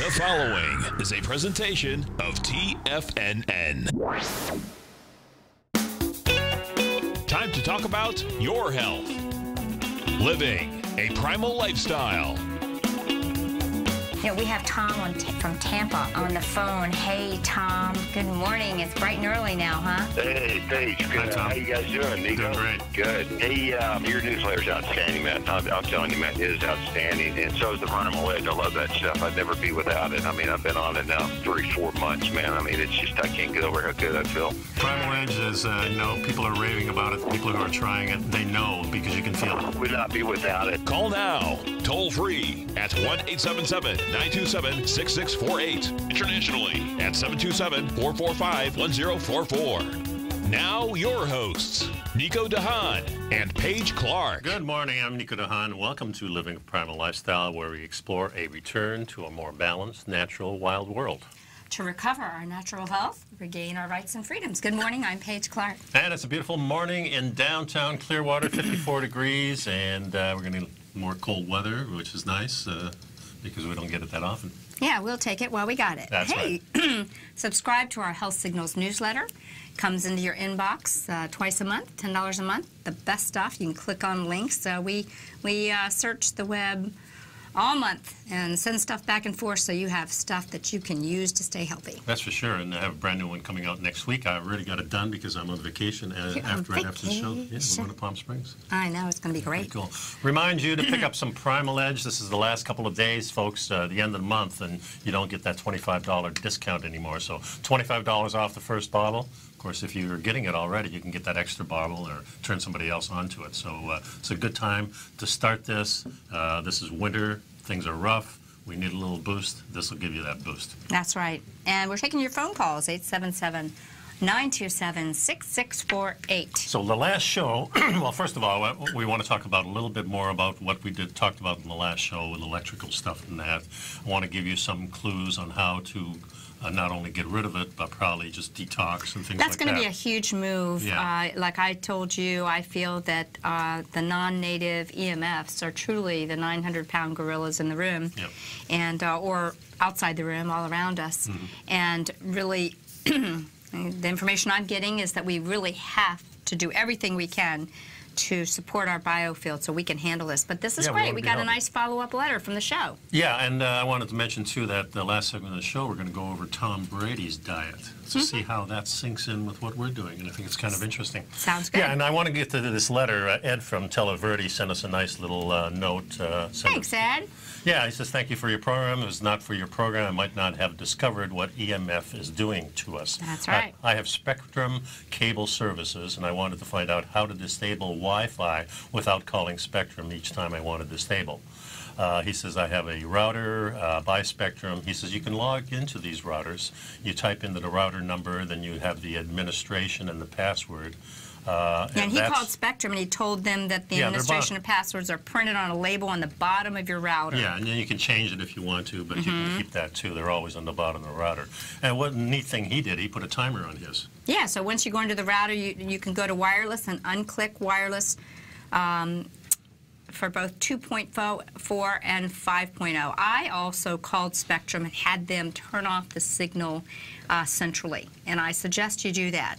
The following is a presentation of TFNN. Time to talk about your health. Living a primal lifestyle. You know, we have Tom from Tampa on the phone. Hey, Tom. Good morning. It's bright and early now, huh? Hey, Paige. Good. Hi, Tom. How you guys doing, Nico? Doing great. Good. Hey, your newsletter's outstanding, man. I'm telling you, man, it is outstanding. And so is the Primal Edge. I love that stuff. I'd never be without it. I mean, I've been on it now 3-4 months, man. I mean, it's just, I can't get over how good I feel. Primal Edge is, people are raving about it. People who are trying it, they know because you can feel it. Would not be without it. Call now, toll free at 1-877-927-6648. Internationally at 727-445-1044. Now your hosts, Nico de Haan and Paige Clarke. Good morning, I'm Nico de Haan. Welcome to Living a Primal Lifestyle, where we explore a return to a more balanced, natural, wild world. To recover our natural health, regain our rights and freedoms. Good morning, I'm Paige Clarke. And it's a beautiful morning in downtown Clearwater, 54 degrees, and we're going to more cold weather, which is nice because we don't get it that often. Yeah, we'll take it while we got it. That's right. Subscribe to our Health Signals newsletter. Comes into your inbox twice a month, $10 a month. The best stuff. You can click on links. We search the web all month and send stuff back and forth, so you have stuff that you can use to stay healthy. That's for sure, and I have a brand new one coming out next week. I already got it done because I'm on vacation after the show. Yeah, we're going to Palm Springs. I know, it's going to be great. Cool. Remind you to pick up some Primal Edge. This is the last couple of days, folks, the end of the month, and you don't get that $25 discount anymore. So $25 off the first bottle. Of course, if you're getting it already, you can get that extra bottle or turn somebody else onto it. So it's a good time to start this. This is winter. Things are rough. We need a little boost. This will give you that boost. That's right. And we're taking your phone calls, 877-927-6648. So the last show, well, first of all, we want to talk about a little bit more about what we talked about in the last show with electrical stuff and that. I want to give you some clues on how to not only get rid of it, but probably just detox and things like that. That's going to be a huge move. Yeah. Like I told you, I feel that the non-native EMFs are truly the 900-pound gorillas in the room, yep. and or outside the room, all around us. Mm-hmm. And really, the information I'm getting is that we really have to do everything we can to support our biofield so we can handle this. But this is great. We got a nice follow-up letter from the show. Yeah, and I wanted to mention, too, that the last segment of the show, we're going to go over Tom Brady's diet to see how that sinks in with what we're doing, and I think it's kind of interesting. Sounds good. Yeah, and I want to get to this letter. Ed from Televerde sent us a nice little note. Thanks, Ed. Yeah, he says, thank you for your program. If it was not for your program, I might not have discovered what EMF is doing to us. That's right. I have Spectrum cable services, and I wanted to find out how to disable Wi-Fi without calling Spectrum each time I want to disable. He says, I have a router by Spectrum. He says, you can log into these routers. You type into the router number, then you have the administration and the password. And he called Spectrum and he told them that the administration and passwords are printed on a label on the bottom of your router. Yeah, and then you can change it if you want to, but you can keep that too. They're always on the bottom of the router. And what neat thing he did, he put a timer on his. Yeah, so once you go into the router, you can go to wireless and unclick wireless for both 2.4 and 5.0. I also called Spectrum and had them turn off the signal centrally, and I suggest you do that.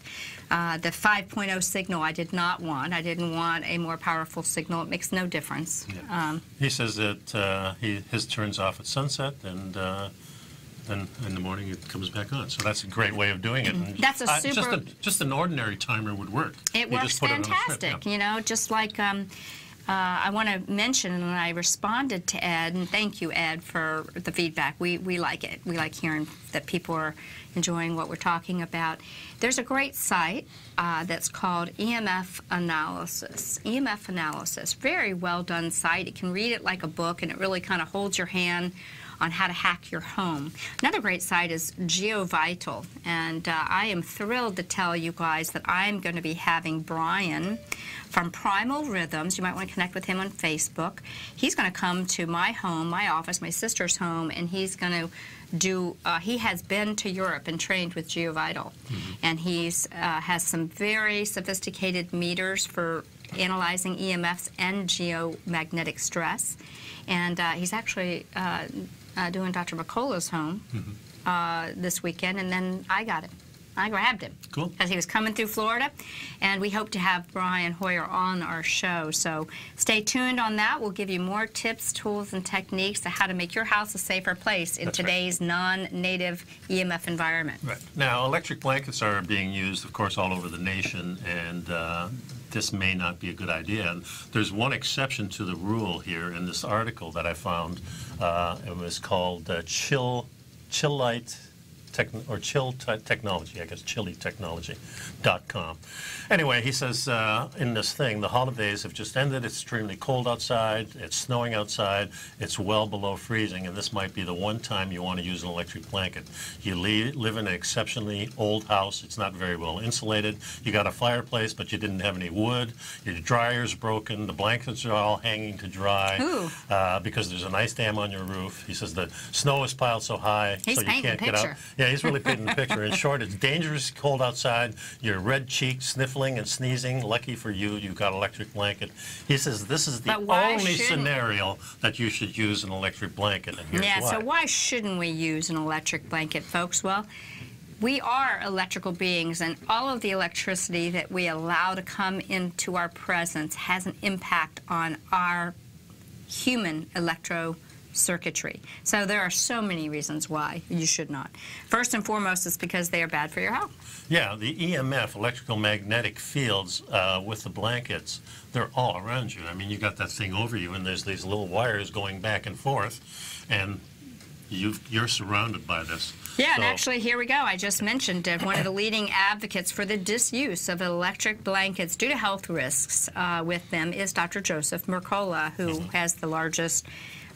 The 5.0 signal I did not want. I didn't want a more powerful signal. It makes no difference. Yeah. He says that his turns off at sunset, and then in the morning it comes back on. So that's a great way of doing it. And that's a super... just an ordinary timer would work. It works fantastic. You know, just like... I want to mention, and I responded to Ed, and thank you, Ed, for the feedback. We like it. We like hearing that people are enjoying what we're talking about. There's a great site that's called EMF Analysis. EMF Analysis, very well done site. You can read it like a book, and it really kind of holds your hand on how to hack your home. Another great site is GeoVital, and I am thrilled to tell you guys that I'm going to be having Brian from Primal Rhythms. You might want to connect with him on Facebook. He's going to come to my home, my office, my sister's home, and he's going to do, he has been to Europe and trained with GeoVital. And he's has some very sophisticated meters for analyzing EMFs and geomagnetic stress. And he's actually doing Dr. McCullough's home this weekend, and then I got him. I grabbed him. Cool. Because he was coming through Florida, and we hope to have Brian Hoyer on our show. So stay tuned on that. We'll give you more tips, tools, and techniques to how to make your house a safer place in today's non-native EMF environment. Right. Now, electric blankets are being used, of course, all over the nation, and this may not be a good idea. And there's one exception to the rule here in this article that I found. It was called Chill Technology, I guess, chillytechnology.com. Anyway, he says in this thing, the holidays have just ended. It's extremely cold outside. It's snowing outside. It's well below freezing, and this might be the one time you want to use an electric blanket. You live in an exceptionally old house. It's not very well insulated. You got a fireplace, but you didn't have any wood. Your dryer's broken. The blankets are all hanging to dry because there's an ice dam on your roof. He says the snow is piled so high so you can't get out. Yeah, he's really painting the picture. In short, it's dangerous cold outside. You're red cheeked, sniffling and sneezing. Lucky for you, you've got an electric blanket. He says this is the only scenario that you should use an electric blanket. And here's why. So why shouldn't we use an electric blanket, folks? Well, we are electrical beings, and all of the electricity that we allow to come into our presence has an impact on our human circuitry. So there are so many reasons why you should not. First and foremost, it's because they are bad for your health. Yeah, the EMF, electrical magnetic fields with the blankets, they're all around you. I mean, you got that thing over you, and there's these little wires going back and forth, and you're surrounded by this. Yeah, and actually, here we go. I just mentioned one of the leading advocates for the disuse of electric blankets due to health risks with them is Dr. Joseph Mercola, who has the largest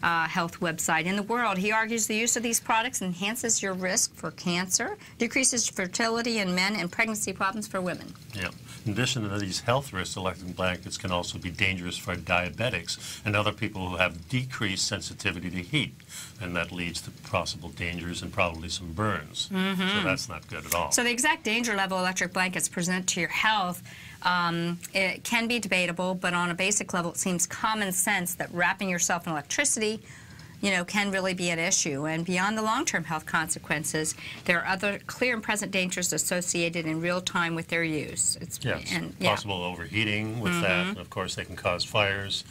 health website in the world. He argues the use of these products enhances your risk for cancer, decreases fertility in men, and pregnancy problems for women. Yeah. In addition to these health risks, electric blankets can also be dangerous for diabetics and other people who have decreased sensitivity to heat, and that leads to possible dangers and probably some burns. So that's not good at all. So the exact danger level electric blankets present to your health it can be debatable, but on a basic level, it seems common sense that wrapping yourself in electricity, can really be an issue. And beyond the long-term health consequences, there are other clear and present dangers associated in real time with their use. It's possible overheating with that. And of course, they can cause fires.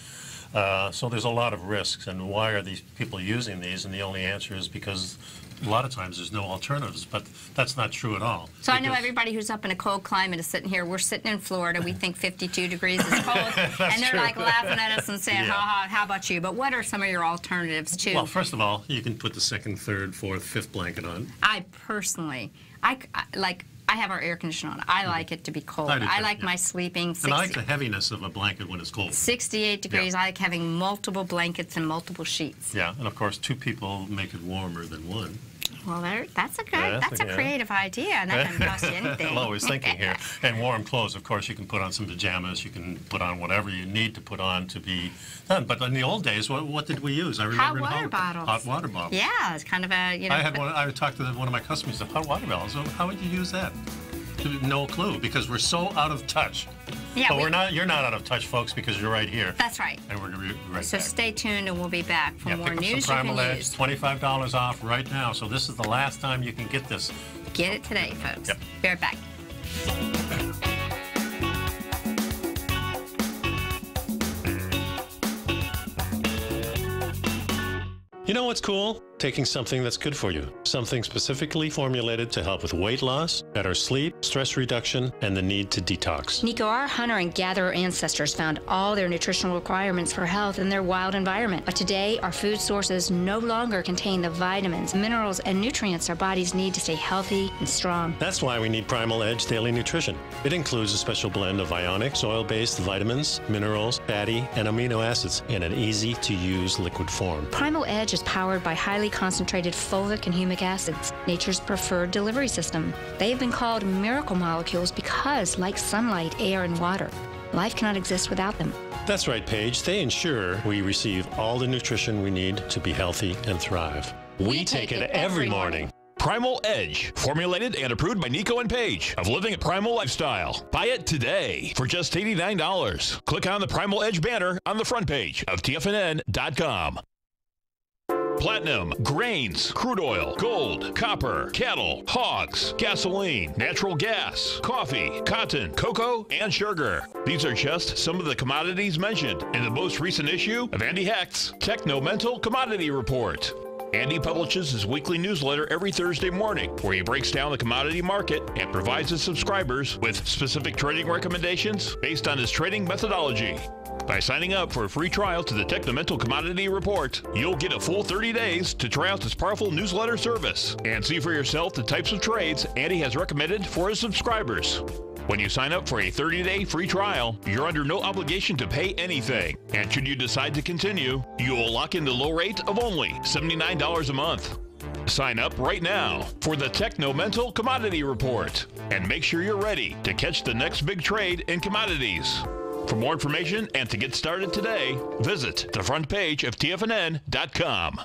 So there's a lot of risks. And why are these people using these? And the only answer is because a lot of times there's no alternatives, but that's not true at all. So I know everybody who's up in a cold climate is sitting here. We're sitting in Florida. We think 52 degrees is cold. And they're like laughing at us and saying, how about you? But what are some of your alternatives, too? Well, first of all, you can put the second, third, fourth, fifth blanket on. I personally, I have our air conditioner on. I like it to be cold. I like my sleeping. And I like the heaviness of a blanket when it's cold. 68 degrees. I like having multiple blankets and multiple sheets. Yeah, and of course, two people make it warmer than one. Well, that's a creative idea, and that doesn't cost you anything. I'm always thinking here. And warm clothes, of course, you can put on some pajamas. You can put on whatever you need to put on to be done. But in the old days, what did we use? I remember hot water bottles. Hot water bottles. Yeah, it's kind of a I had one. I talked to one of my customers about hot water bottles. How would you use that? No clue, because we're so out of touch. Yeah, but you're not out of touch, folks, because you're right here. That's right. And we're going to be right back. So stay tuned, and we'll be back for more news. Pick up some Primal Edge, $25 off right now. So this is the last time you can get this. Get it today, folks. Yep. Be right back. You know what's cool? Taking something that's good for you. Something specifically formulated to help with weight loss, better sleep, stress reduction, and the need to detox. Nico, our hunter and gatherer ancestors found all their nutritional requirements for health in their wild environment. But today, our food sources no longer contain the vitamins, minerals, and nutrients our bodies need to stay healthy and strong. That's why we need Primal Edge Daily Nutrition. It includes a special blend of ionic, soil-based vitamins, minerals, fatty, and amino acids in an easy-to-use liquid form. Primal Edge is powered by highly concentrated fulvic and humic acids, nature's preferred delivery system. They have been called miracle molecules because, like sunlight, air, and water, life cannot exist without them. That's right, Paige. They ensure we receive all the nutrition we need to be healthy and thrive. We take it every morning. Primal Edge, formulated and approved by Nico and Paige of Living a Primal Lifestyle. Buy it today for just $89. Click on the Primal Edge banner on the front page of TFNN.com. platinum, grains, crude oil, gold, copper, cattle, hogs, gasoline, natural gas, coffee, cotton, cocoa, and sugar. These are just some of the commodities mentioned in the most recent issue of Andy Hecht's Techno-Mental Commodity Report. Andy publishes his weekly newsletter every Thursday morning, where he breaks down the commodity market and provides his subscribers with specific trading recommendations based on his trading methodology. By signing up for a free trial to the Techno-Mental Commodity Report, you'll get a full 30 days to try out this powerful newsletter service and see for yourself the types of trades Andy has recommended for his subscribers. When you sign up for a 30-day free trial, you're under no obligation to pay anything. And should you decide to continue, you will lock in the low rate of only $79 a month. Sign up right now for the Techno-Mental Commodity Report and make sure you're ready to catch the next big trade in commodities. For more information and to get started today, visit the front page of TFNN.com.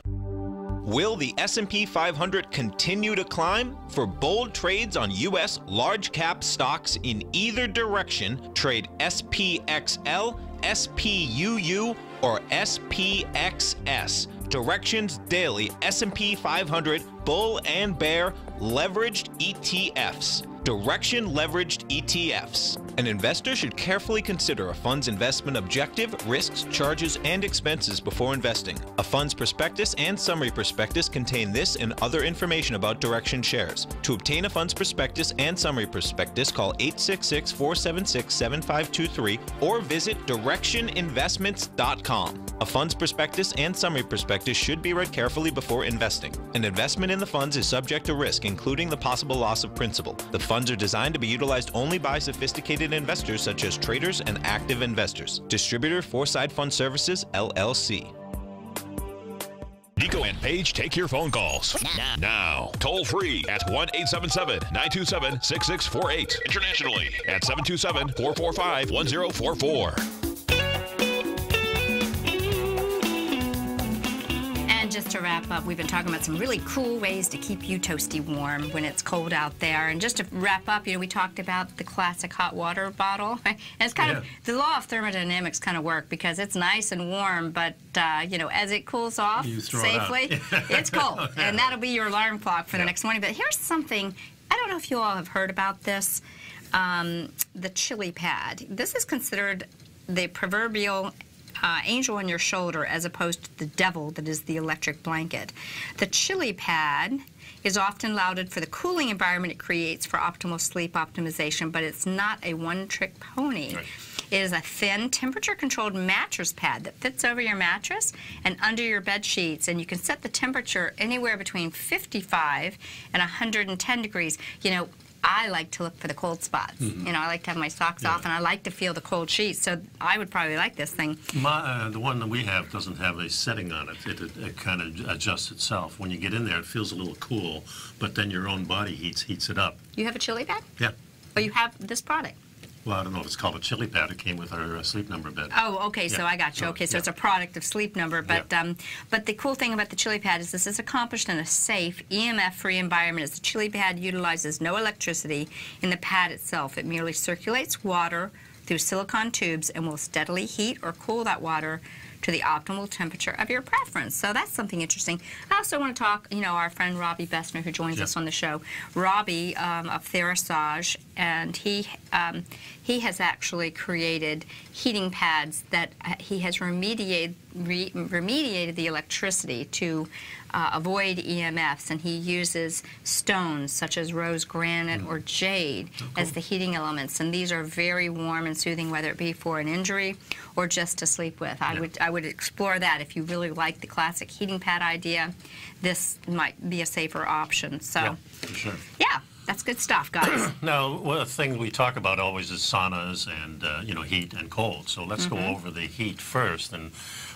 Will the S&P 500 continue to climb? For bold trades on U.S. large-cap stocks in either direction, trade SPXL, SPUU, or SPXS. Directions Daily S&P 500 Bull and Bear Leveraged ETFs. Direction Leveraged ETFs. An investor should carefully consider a fund's investment objective, risks, charges, and expenses before investing. A fund's prospectus and summary prospectus contain this and other information about Direction shares. To obtain a fund's prospectus and summary prospectus, call 866-476-7523 or visit directioninvestments.com. A fund's prospectus and summary prospectus should be read carefully before investing. An investment in the funds is subject to risk, including the possible loss of principal. The funds are designed to be utilized only by sophisticated investors such as traders and active investors. Distributor Foreside Fund Services, LLC. Nico and Paige take your phone calls now. Toll free at 1-877-927-6648. Internationally at 727-445-1044. Just to wrap up, we've been talking about some really cool ways to keep you toasty warm when it's cold out there. And just to wrap up, we talked about the classic hot water bottle. And it's kind of, the law of thermodynamics kind of work because it's nice and warm, but, as it cools off safely, it's cold. Yeah. And that'll be your alarm clock for the next morning. But here's something, I don't know if you all have heard about this, the chili pad. This is considered the proverbial angel on your shoulder as opposed to the devil that is the electric blanket. The chili pad is often lauded for the cooling environment it creates for optimal sleep optimization, but it's not a one-trick pony. Right. It is a thin, temperature-controlled mattress pad that fits over your mattress and under your bed sheets, and you can set the temperature anywhere between 55 and 110 degrees. I like to look for the cold spots. Mm-hmm. I like to have my socks off, and I like to feel the cold sheets. So I would probably like this thing. The one that we have doesn't have a setting on it. It kind of adjusts itself. When you get in there, it feels a little cool, but then your own body heats it up. You have a chili pad? Yeah. Oh, you have this product? Well, I don't know if it's called a chili pad. It came with our Sleep Number bed. Oh, okay, so I got you. Okay, so it's a product of Sleep Number. But but the cool thing about the chili pad is this is accomplished in a safe, EMF-free environment, as the chili pad utilizes no electricity in the pad itself. It merely circulates water through silicone tubes and will steadily heat or cool that water to the optimal temperature of your preference. So that's something interesting. I also want to talk, our friend Robbie Bessner, who joins us on the show. Robbie of Therasage, and he has actually created heating pads that he has remediated the electricity to avoid EMFs, and he uses stones such as rose granite or jade as the heating elements, and these are very warm and soothing, whether it be for an injury or just to sleep with. I would explore that. If you really like the classic heating pad idea, this might be a safer option. So, for sure. Yeah. That's good stuff, guys. Now, one of the things we talk about always is saunas and, heat and cold. So let's go over the heat first. And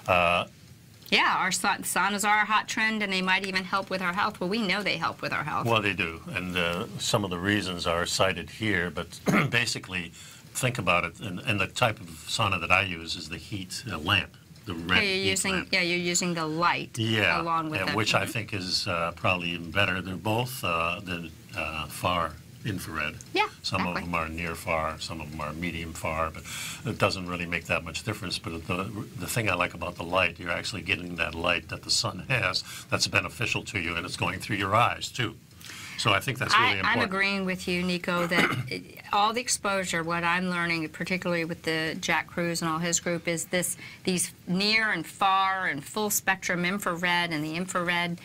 yeah, our saunas are a hot trend, and they might even help with our health. Well, we know they help with our health. Well, they do. And some of the reasons are cited here. But basically, think about it. And the type of sauna that I use is the heat lamp. The red you're using the light along with it. Which I think is probably even better. They're both far infrared. Yeah, Some exactly. of them are near far, some of them are medium far, but it doesn't really make that much difference. But the thing I like about the light, you're actually getting that light that the sun has that's beneficial to you, and it's going through your eyes too. So I think that's really important. I'm agreeing with you, Nico, that all the exposure, what I'm learning, particularly with the Jack Cruz and all his group, is these near and far and full spectrum infrared and the infrared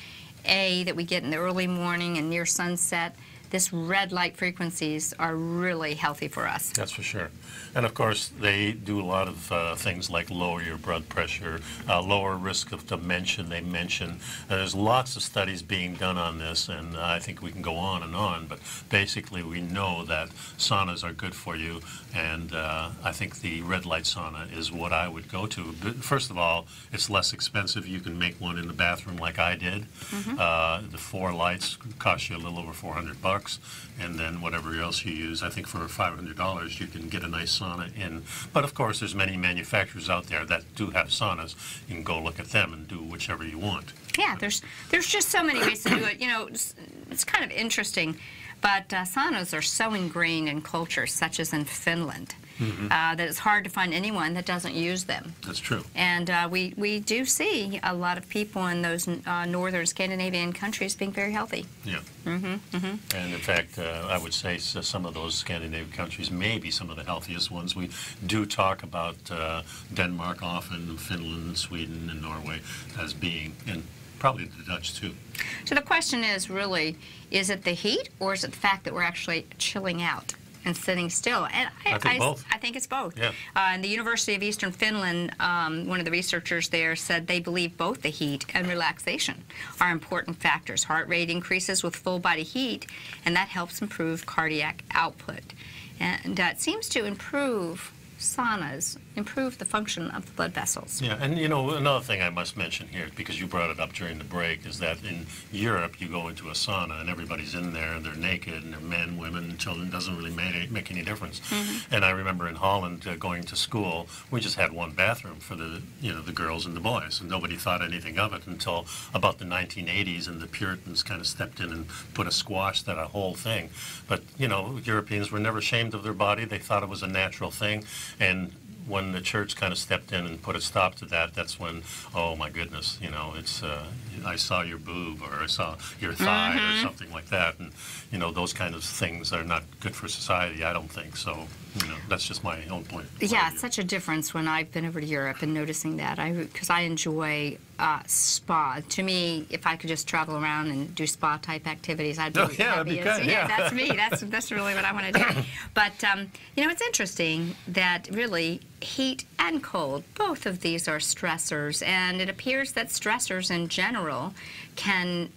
A that we get in the early morning and near sunset. This red light frequencies are really healthy for us. That's for sure. And of course, they do a lot of things like lower your blood pressure, lower risk of dementia, they mention. There's lots of studies being done on this, and I think we can go on, but basically we know that saunas are good for you, and I think the red light sauna is what I would go to. But first of all, it's less expensive. You can make one in the bathroom like I did. The 4 lights cost you a little over $400. And then whatever else you use, I think for $500 you can get a nice sauna in. But of course, there's many manufacturers out there that do have saunas. You can go look at them and do whichever you want. Yeah, there's just so many ways to do it. You know, it's kind of interesting, but saunas are so ingrained in cultures, such as in Finland, that it's hard to find anyone that doesn't use them. That's true. And we do see a lot of people in those northern Scandinavian countries being very healthy. Yeah. And in fact, I would say some of those Scandinavian countries may be some of the healthiest ones. We do talk about Denmark often, Finland, Sweden, and Norway as being, and probably the Dutch too. So the question is really, is it the heat or is it the fact that we're actually chilling out and sitting still? And I think both. I think it's both. Yeah. In the University of Eastern Finland, one of the researchers there said they believe both the heat and relaxation are important factors. Heart rate increases with full body heat, and that helps improve cardiac output. And it seems to improve saunas, improve the function of the blood vessels. Yeah, and you know, another thing I must mention here, because you brought it up during the break, is that in Europe you go into a sauna and everybody's in there and they're naked and they're men, women, children. It doesn't really make any difference. And I remember in Holland going to school, we just had one bathroom for the girls and the boys, and nobody thought anything of it until about the 1980s, and the Puritans kind of stepped in and put a squash to that whole thing. But you know, Europeans were never ashamed of their body. They thought it was a natural thing. And when the church kind of stepped in and put a stop to that, that's when, oh my goodness, you know, it's I saw your boob or I saw your thigh or something like that, and you know, those kind of things are not good for society, I don't think. So, you know, that's just my own point. Yeah, it's such a difference when I've been over to Europe and noticing that, because I enjoy spa. To me, if I could just travel around and do spa type activities, I'd be happy. That'd be good. Yeah, that's me. That's really what I want to do. But you know, it's interesting that really heat and cold, both of these are stressors, and it appears that stressors in general can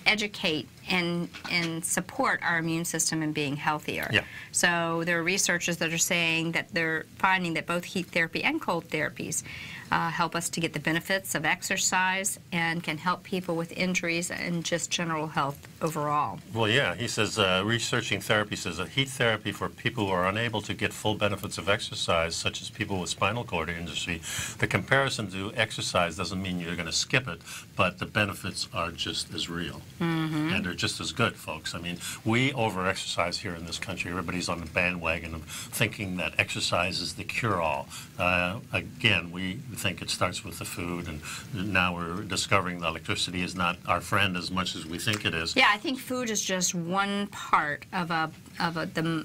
educate and support our immune system in being healthier. Yeah. So there are researchers that are saying that they're finding that both heat therapy and cold therapies help us to get the benefits of exercise and can help people with injuries and just general health overall. Well, yeah, he says, researching therapy says that heat therapy for people who are unable to get full benefits of exercise, such as people with spinal cord injury, the comparison to exercise doesn't mean you're going to skip it, but the benefits are just as real. And they're just as good, folks. I mean, we over-exercise here in this country. Everybody's on the bandwagon of thinking that exercise is the cure-all. Again, we think it starts with the food, and now we're discovering that electricity is not our friend as much as we think it is. Yeah, I think food is just one part of the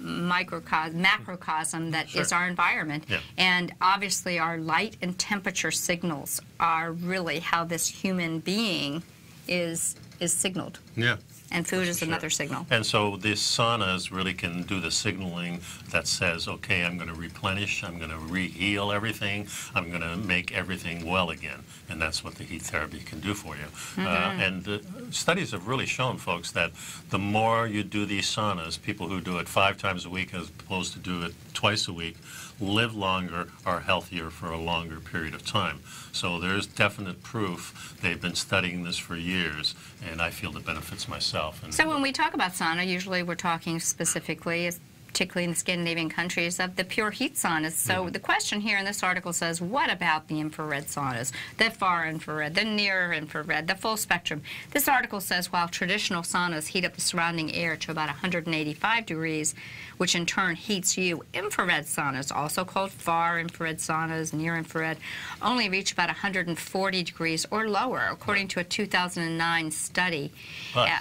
macrocosm that is our environment. Yeah. And obviously our light and temperature signals are really how this human being is signaled. Yeah. And food is another signal. And so these saunas really can do the signaling that says, okay, I'm going to replenish, I'm going to re-heal everything, I'm going to make everything well again. And that's what the heat therapy can do for you. And studies have really shown, folks, that the more you do these saunas, people who do it 5 times a week as opposed to do it twice a week, live longer, are healthier for a longer period of time. So there's definite proof. They've been studying this for years, and I feel the benefits myself. And so when we talk about sauna, usually we're talking specifically particularly in the Scandinavian countries, of the pure heat saunas. So the question here in this article says, what about the infrared saunas, the far infrared, the near infrared, the full spectrum? This article says while traditional saunas heat up the surrounding air to about 185 degrees, which in turn heats you, infrared saunas, also called far infrared saunas, near infrared, only reach about 140 degrees or lower, according to a 2009 study.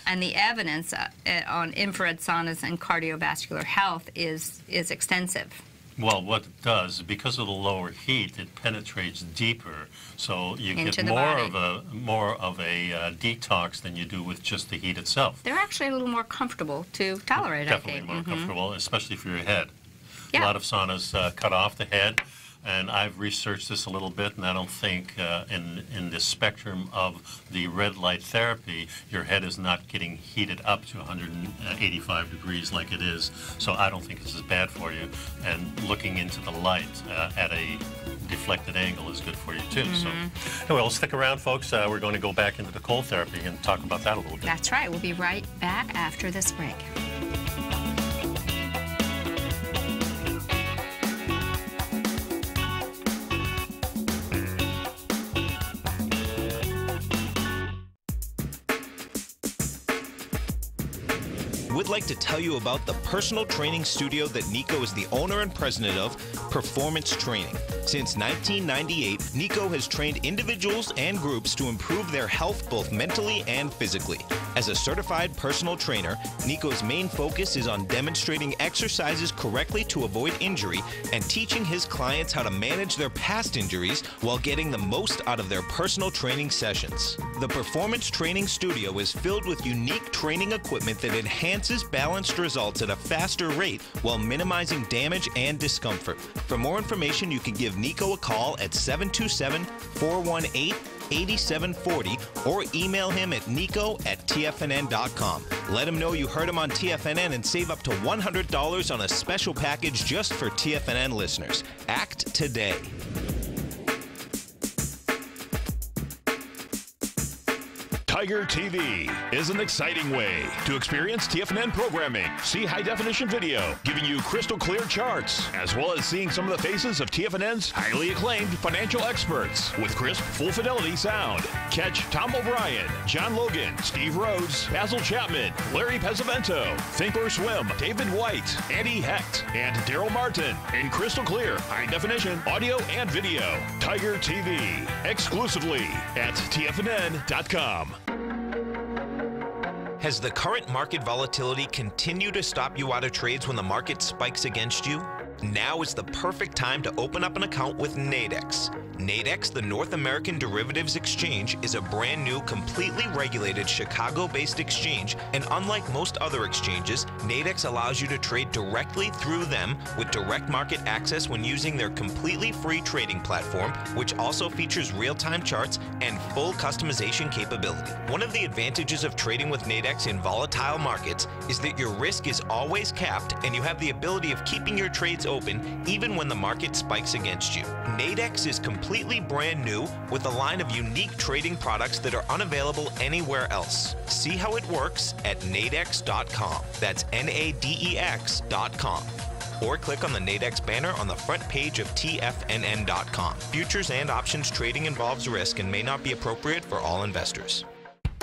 And the evidence on infrared saunas and cardiovascular health is extensive. Well, what it does, because of the lower heat, it penetrates deeper, so you get more of a detox than you do with just the heat itself. They're actually a little more comfortable to tolerate, Definitely I think. more comfortable, especially for your head. Yeah. A lot of saunas cut off the head, and I've researched this a little bit, and I don't think in the spectrum of the red light therapy, your head is not getting heated up to 185 degrees like it is, so I don't think it's as bad for you. And looking into the light at a deflected angle is good for you too. So anyway, well, stick around, folks. We're going to go back into the cold therapy and talk about that a little bit. That's right. We'll be right back after this break. Would like to tell you about the personal training studio that Nico is the owner and president of, Performance Training. Since 1998, Nico has trained individuals and groups to improve their health both mentally and physically. As a certified personal trainer, Nico's main focus is on demonstrating exercises correctly to avoid injury and teaching his clients how to manage their past injuries while getting the most out of their personal training sessions. The Performance Training Studio is filled with unique training equipment that enhances balanced results at a faster rate while minimizing damage and discomfort. For more information, you can give Nico a call at 727-418-8740 or email him at nico@tfnn.com. Let him know you heard him on TFNN and save up to $100 on a special package just for TFNN listeners. Act today. Tiger TV is an exciting way to experience TFNN programming. See high-definition video, giving you crystal clear charts, as well as seeing some of the faces of TFNN's highly acclaimed financial experts with crisp, full-fidelity sound. Catch Tom O'Brien, John Logan, Steve Rhodes, Basil Chapman, Larry Pesavento, Think or Swim, David White, Andy Hecht, and Daryl Martin in crystal clear, high-definition audio and video. Tiger TV, exclusively at TFNN.com. Has the current market volatility continued to stop you out of trades when the market spikes against you? Now is the perfect time to open up an account with Nadex. Nadex, the North American Derivatives Exchange, is a brand new, completely regulated Chicago-based exchange, and unlike most other exchanges, Nadex allows you to trade directly through them with direct market access when using their completely free trading platform, which also features real-time charts and full customization capability. One of the advantages of trading with Nadex in volatile markets is that your risk is always capped and you have the ability of keeping your trades open even when the market spikes against you. Nadex is completely brand new with a line of unique trading products that are unavailable anywhere else. See how it works at nadex.com. That's NADEX.com. Or click on the Nadex banner on the front page of TFNN.com. Futures and options trading involves risk and may not be appropriate for all investors.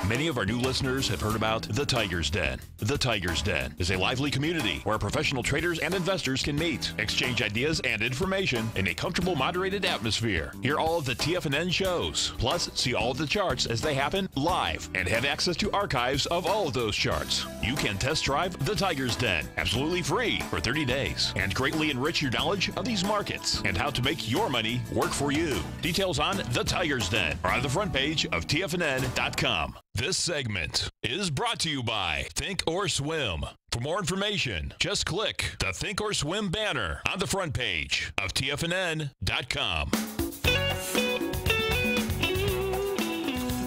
Many of our new listeners have heard about The Tiger's Den. The Tiger's Den is a lively community where professional traders and investors can meet, exchange ideas and information in a comfortable, moderated atmosphere. Hear all of the TFNN shows, plus see all of the charts as they happen live and have access to archives of all of those charts. You can test drive The Tiger's Den absolutely free for 30 days and greatly enrich your knowledge of these markets and how to make your money work for you. Details on The Tiger's Den are on the front page of TFNN.com. This segment is brought to you by Think or Swim. For more information, just click the Think or Swim banner on the front page of TFNN.com.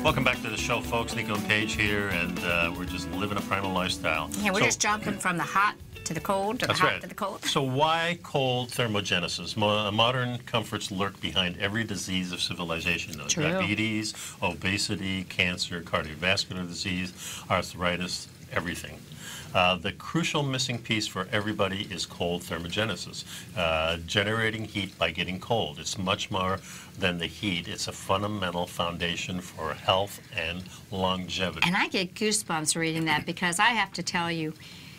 Welcome back to the show, folks. Nico and Paige here, and we're just living a primal lifestyle. Yeah, we're just jumping from the hot to the cold, to the hot to the cold. So why cold thermogenesis? Modern comforts lurk behind every disease of civilization. True. Diabetes, obesity, cancer, cardiovascular disease, arthritis, everything. The crucial missing piece for everybody is cold thermogenesis, generating heat by getting cold. It's much more than the heat. It's a fundamental foundation for health and longevity. And I get goosebumps reading that, because I have to tell you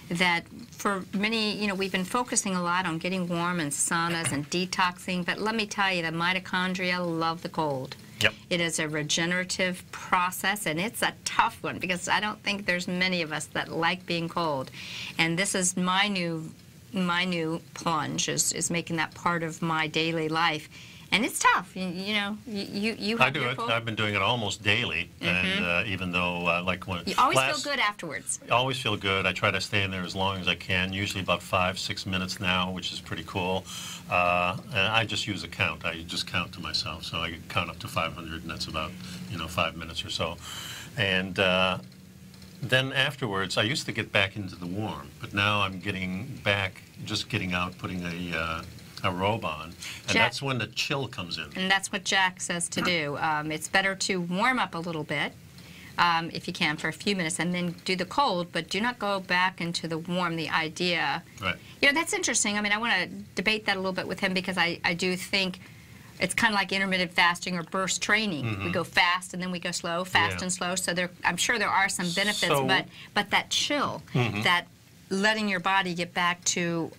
that for many, you know, we've been focusing a lot on getting warm and saunas and detoxing, but let me tell you, the mitochondria love the cold. Yep. It is a regenerative process, and it's a tough one, because I don't think there's many of us that like being cold. And this is my new plunge, is making that part of my daily life. And it's tough, you know. You have I do it. cold. I've been doing it almost daily, and even though like when You always feel good afterwards. I always feel good. I try to stay in there as long as I can, usually about 5-6 minutes now, which is pretty cool. And I just use a count. I just count to myself, so I count up to 500, and that's about 5 minutes or so. And then afterwards, I used to get back into the warm, but now I'm getting back, just getting out, putting a robe on, and that's when the chill comes in. And that's what Jack says to do. It's better to warm up a little bit, if you can, for a few minutes, and then do the cold, but do not go back into the warm. The idea, right? You know, that's interesting. I mean, I want to debate that a little bit with him, because I do think it's kind of like intermittent fasting or burst training. We go fast and then we go slow, fast and slow. So I'm sure there are some benefits, but that chill, that letting your body get back to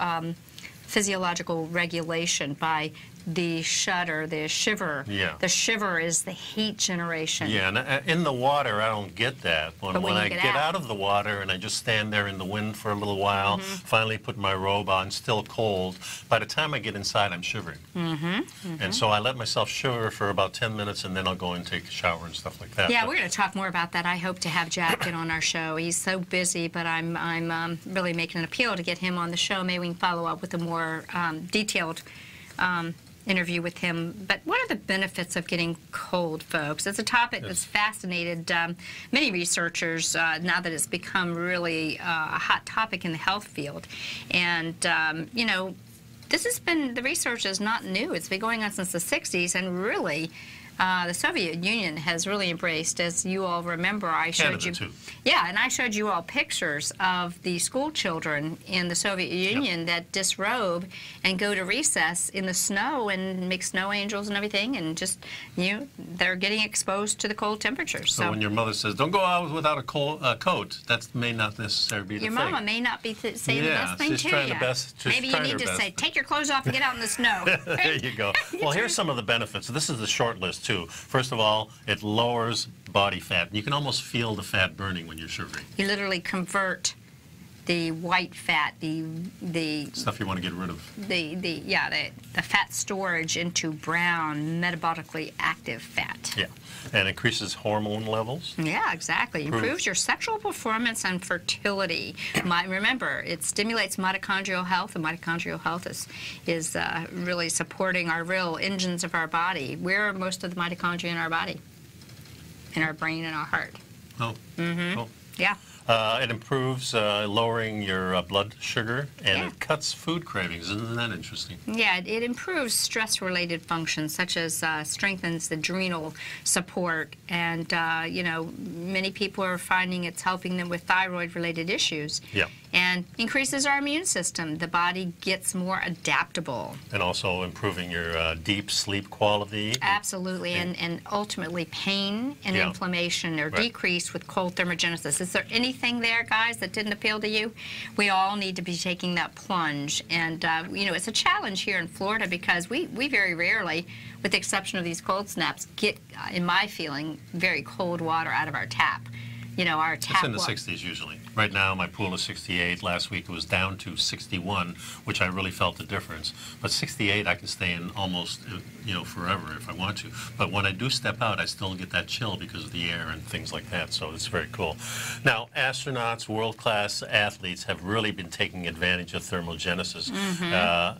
physiological regulation by the shudder, the shiver. Yeah. The shiver is the heat generation. Yeah, and in the water, I don't get that. When I get out of the water and I just stand there in the wind for a little while, finally put my robe on, still cold, by the time I get inside, I'm shivering. And so I let myself shiver for about 10 minutes, and then I'll go and take a shower and stuff like that. Yeah, we're going to talk more about that. I hope to have Jack get on our show. He's so busy, but I'm really making an appeal to get him on the show. Maybe we can follow up with a more detailed interview with him. But what are the benefits of getting cold, folks? It's a topic that's fascinated many researchers now that it's become really a hot topic in the health field. And, you know, the research is not new. It's been going on since the 60s, and really the Soviet Union has really embraced, as you all remember, I showed you. Canada, too. Yeah, and I showed you all pictures of the school children in the Soviet Union that disrobe and go to recess in the snow and make snow angels and everything, and just, they're getting exposed to the cold temperatures. So when your mother says, don't go out without a coat, that may not necessarily be the thing. Your mama may not be saying the best thing to you. Maybe you need to say, take your clothes off and get out in the snow. There you go. Well, here's some of the benefits. This is the short list, too. First of all, it lowers body fat. You can almost feel the fat burning when you're shivering. You literally convert the white fat, the stuff you want to get rid of. The fat storage into brown, metabolically active fat. Yeah, and increases hormone levels. Yeah, exactly. Improves your sexual performance and fertility. Remember, it stimulates mitochondrial health, and mitochondrial health is really supporting our real engines of our body. Where are most of the mitochondria in our body? In our brain and our heart. Oh, cool. Yeah. It improves lowering your blood sugar, and it cuts food cravings. Isn't that interesting? Yeah, it improves stress-related functions, such as strengthens the adrenal support, and many people are finding it's helping them with thyroid-related issues. Yeah. And increases our immune system. The body gets more adaptable. And also improving your deep sleep quality. Absolutely, and ultimately pain and inflammation are decreased with cold thermogenesis. Is there anything there, guys, that didn't appeal to you? We all need to be taking that plunge. And, it's a challenge here in Florida, because we very rarely, with the exception of these cold snaps, get, in my feeling, very cold water out of our tap. Our tap It's in the 60s usually. Right now, my pool is 68. Last week, it was down to 61, which I really felt the difference. But 68, I can stay in almost, forever if I want to. But when I do step out, I still get that chill because of the air and things like that. So it's very cool. Now, astronauts, world-class athletes have really been taking advantage of thermogenesis.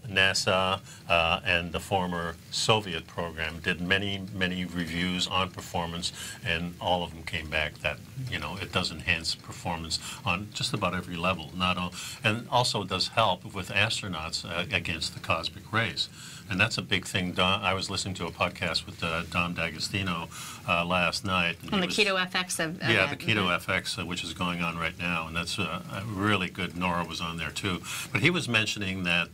NASA and the former Soviet program did many, many reviews on performance, and all of them came back that, it does enhance performance on just about every level. And also it does help with astronauts against the cosmic rays. And that's a big thing. I was listening to a podcast with Dom D'Agostino last night. On the Keto FX of yeah, the Keto FX, which is going on right now, and that's really good. Nora was on there too. But he was mentioning that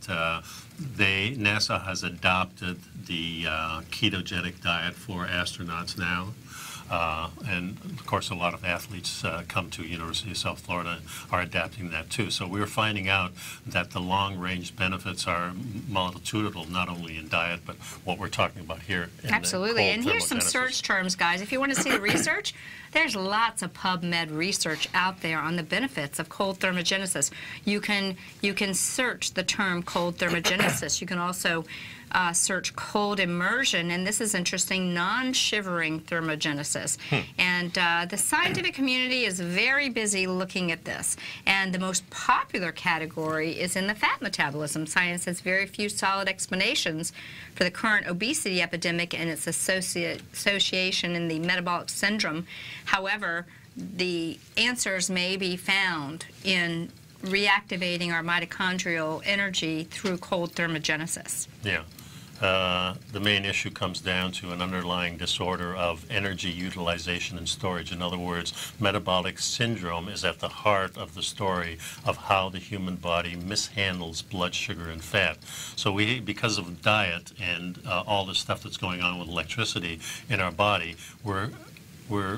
NASA has adopted the ketogenic diet for astronauts now. And, of course, a lot of athletes come to University of South Florida are adapting that, too. So we're finding out that the long-range benefits are multitudinal, not only in diet, but what we're talking about here. Absolutely. And here's some search terms, guys. If you want to see the research, there's lots of PubMed research out there on the benefits of cold thermogenesis. You can search the term cold thermogenesis. You can also search cold immersion, and this is interesting, non-shivering thermogenesis. And the scientific community is very busy looking at this. And the most popular category is in the fat metabolism. Science has very few solid explanations for the current obesity epidemic and its association in the metabolic syndrome. However, the answers may be found in reactivating our mitochondrial energy through cold thermogenesis. Yeah. The main issue comes down to an underlying disorder of energy utilization and storage. In other words, metabolic syndrome is at the heart of the story of how the human body mishandles blood sugar and fat. So we, because of diet and all the stuff that's going on with electricity in our body, we're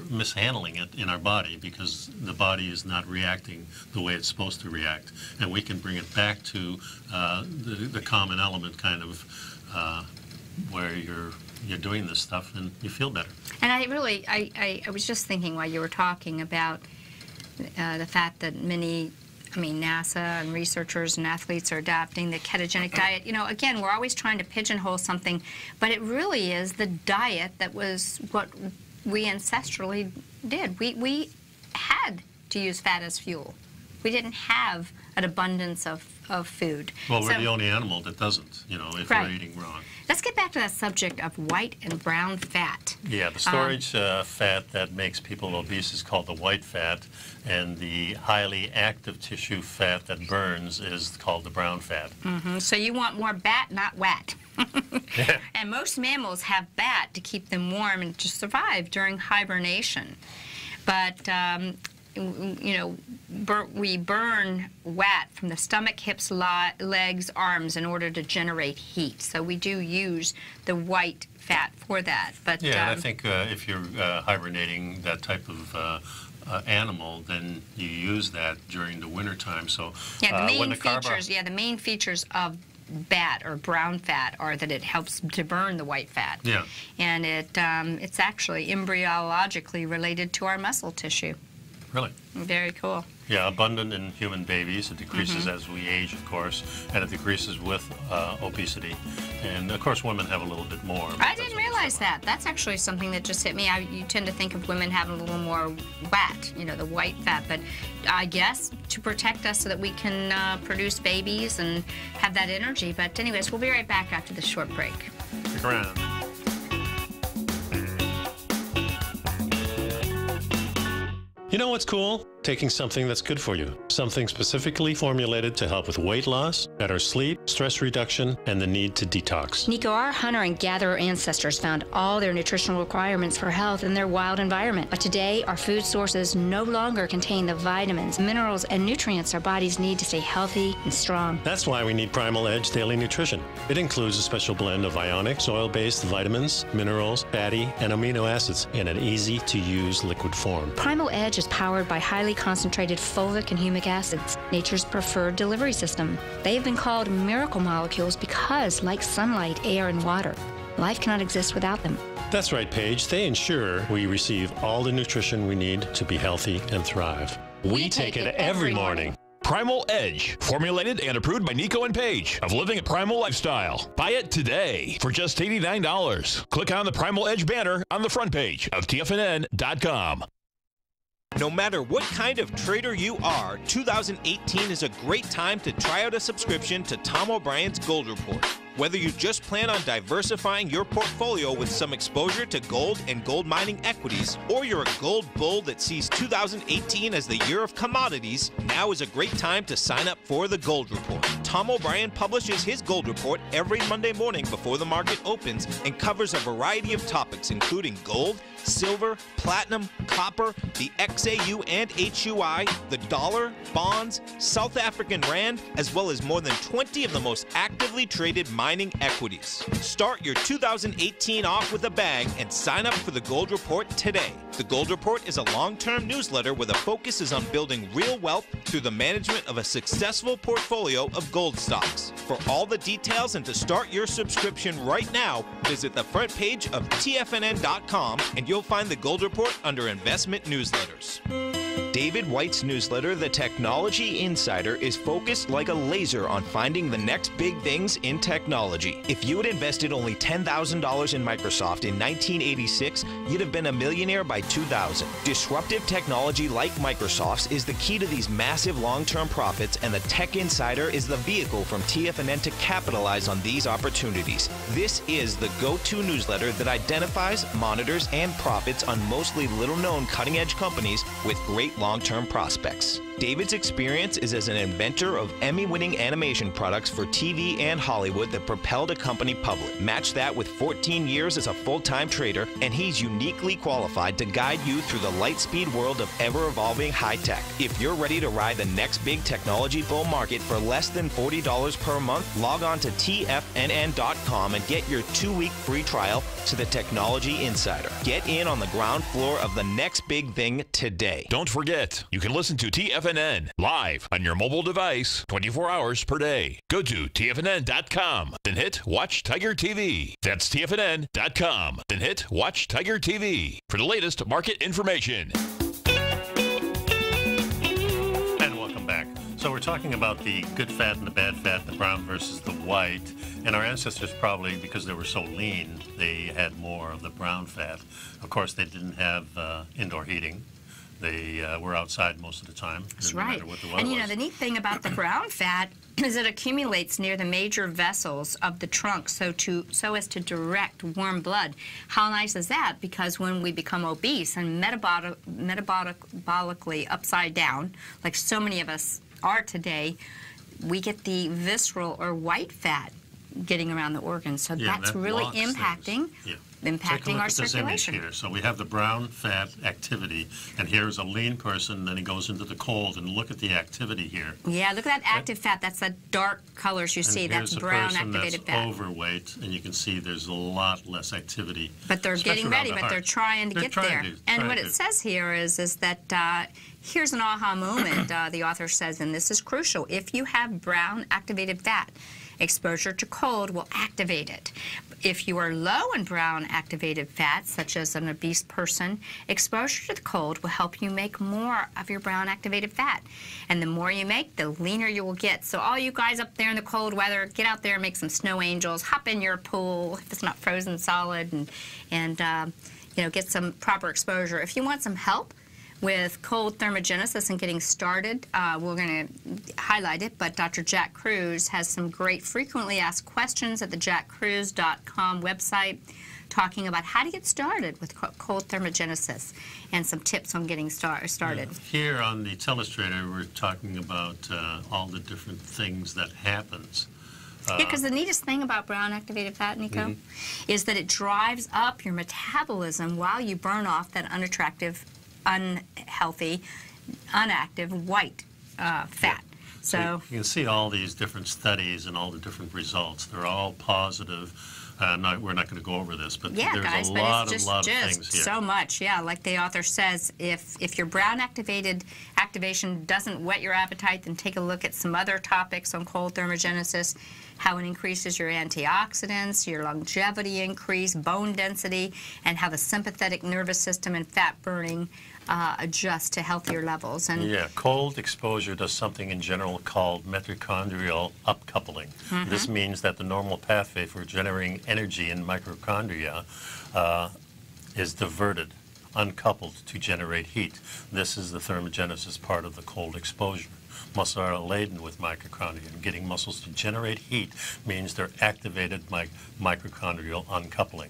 mishandling it in our body because the body is not reacting the way it's supposed to react. And we can bring it back to the common element kind of where you're doing this stuff and you feel better. And I was just thinking while you were talking about the fact that NASA and researchers and athletes are adopting the ketogenic diet. Again, we're always trying to pigeonhole something, but it really is the diet that was what we ancestrally did. We had to use fat as fuel. We didn't have an abundance of food. Well, we're the only animal that doesn't, if we're eating wrong. Let's get back to that subject of white and brown fat. Yeah, the storage fat that makes people obese is called the white fat, and the highly active tissue fat that burns is called the brown fat. So you want more bat, not wat. And most mammals have bat to keep them warm and to survive during hibernation. But we burn wat from the stomach, hips, legs, arms in order to generate heat. So we do use the white fat for that. But yeah, and I think if you're hibernating that type of animal, then you use that during the winter time. So yeah, the main features of bat or brown fat are that it helps to burn the white fat. Yeah. And it's actually embryologically related to our muscle tissue. Really? Very cool. Yeah, abundant in human babies. It decreases as we age, of course, and it decreases with obesity. And, of course, women have a little bit more. I didn't realize that. That's actually something that just hit me. You tend to think of women having a little more wat, the white fat. But I guess to protect us so that we can produce babies and have that energy. But anyways, we'll be right back after this short break. Stick around. You know what's cool? Taking something that's good for you. Something specifically formulated to help with weight loss, better sleep, stress reduction, and the need to detox. Nico, our hunter and gatherer ancestors found all their nutritional requirements for health in their wild environment. But today, our food sources no longer contain the vitamins, minerals, and nutrients our bodies need to stay healthy and strong. That's why we need Primal Edge Daily Nutrition. It includes a special blend of ionic, soil-based vitamins, minerals, fatty, and amino acids in an easy-to-use liquid form. Primal Edge is powered by highly concentrated fulvic and humic acids, nature's preferred delivery system. They have been called miracle molecules because, like sunlight, air, and water, life cannot exist without them. That's right, Paige. They ensure we receive all the nutrition we need to be healthy and thrive. We take it every morning. Primal Edge, formulated and approved by Nico and Paige of Living a Primal Lifestyle. Buy it today for just $89. Click on the Primal Edge banner on the front page of TFNN.com. No matter what kind of trader you are, 2018 is a great time to try out a subscription to Tom O'Brien's Gold Report. Whether you just plan on diversifying your portfolio with some exposure to gold and gold mining equities, or you're a gold bull that sees 2018 as the year of commodities, now is a great time to sign up for the Gold Report. Tom O'Brien publishes his Gold Report every Monday morning before the market opens and covers a variety of topics including gold, silver, platinum, copper, the XAU and HUI, the dollar, bonds, South African rand, as well as more than 20 of the most actively traded mining equities. Start your 2018 off with a bang and sign up for the Gold Report today. The Gold Report is a long-term newsletter where the focus is on building real wealth through the management of a successful portfolio of gold stocks. For all the details and to start your subscription right now, visit the front page of TFNN.com and you'll find the Gold Report under Investment Newsletters. David White's newsletter, The Technology Insider, is focused like a laser on finding the next big things in technology. If you had invested only $10,000 in Microsoft in 1986, you'd have been a millionaire by 2000. Disruptive technology like Microsoft's is the key to these massive long-term profits, and the Tech Insider is the vehicle from TFNN to capitalize on these opportunities. This is the go-to newsletter that identifies, monitors, and profits on mostly little-known cutting-edge companies with great long-term prospects. David's experience is as an inventor of Emmy-winning animation products for TV and Hollywood that propelled a company public. Match that with 14 years as a full-time trader, and he's uniquely qualified to guide you through the light-speed world of ever-evolving high-tech. If you're ready to ride the next big technology bull market for less than $40 per month, log on to TFNN.com and get your 2-week free trial to the Technology Insider. Get in on the ground floor of the next big thing today. Don't forget, you can listen to TFNN live on your mobile device 24 hours per day. Go to TFNN.com, then hit Watch Tiger TV. That's TFNN.com, then hit Watch Tiger TV for the latest market information. And welcome back. So we're talking about the good fat and the bad fat, the brown versus the white. And our ancestors probably, because they were so lean, they had more of the brown fat. Of course, they didn't have indoor heating. They were outside most of the time. That's right. And you know, the neat thing about the brown fat is it accumulates near the major vessels of the trunk so as to direct warm blood. How nice is that? Because when we become obese and metabolically upside down, like so many of us are today, we get the visceral or white fat getting around the organs. So that's really impacting. Impacting our circulation. Here. So we have the brown fat activity, and here's a lean person, then he goes into the cold, and look at the activity here. Yeah, look at that active fat. That's the dark colors you see. That's brown activated fat. Here's a person that's overweight, and you can see there's a lot less activity. But they're getting ready, but they're trying to get there. And what it says here is that here's an aha moment, the author says, and this is crucial. If you have brown activated fat, exposure to cold will activate it. If you are low in brown activated fat, such as an obese person, exposure to the cold will help you make more of your brown activated fat. And the more you make, the leaner you will get. So all you guys up there in the cold weather, get out there and make some snow angels, hop in your pool if it's not frozen solid, and you know, get some proper exposure. If you want some help with cold thermogenesis and getting started, we're going to highlight it, but Dr. Jack Kruse has some great frequently asked questions at the jackkruse.com website talking about how to get started with cold thermogenesis and some tips on getting started. Here on the Telestrator, we're talking about all the different things that happens. Yeah, because the neatest thing about brown activated fat, Nico, is that it drives up your metabolism while you burn off that unattractive, unhealthy, inactive white fat. So you can see all these different studies and all the different results. They're all positive. We're not going to go over this, but yeah, there's guys, a lot of things here. So much, yeah. Like the author says, if your brown activation doesn't whet your appetite, then take a look at some other topics on cold thermogenesis, how it increases your antioxidants, your longevity increase, bone density, and how the sympathetic nervous system and fat burning adjust to healthier levels. And yeah, cold exposure does something in general called mitochondrial upcoupling. This means that the normal pathway for generating energy in mitochondria is diverted uncoupled to generate heat. This is the thermogenesis part of the cold exposure. Muscles are laden with mitochondria, and getting muscles to generate heat means they're activated by mitochondrial uncoupling.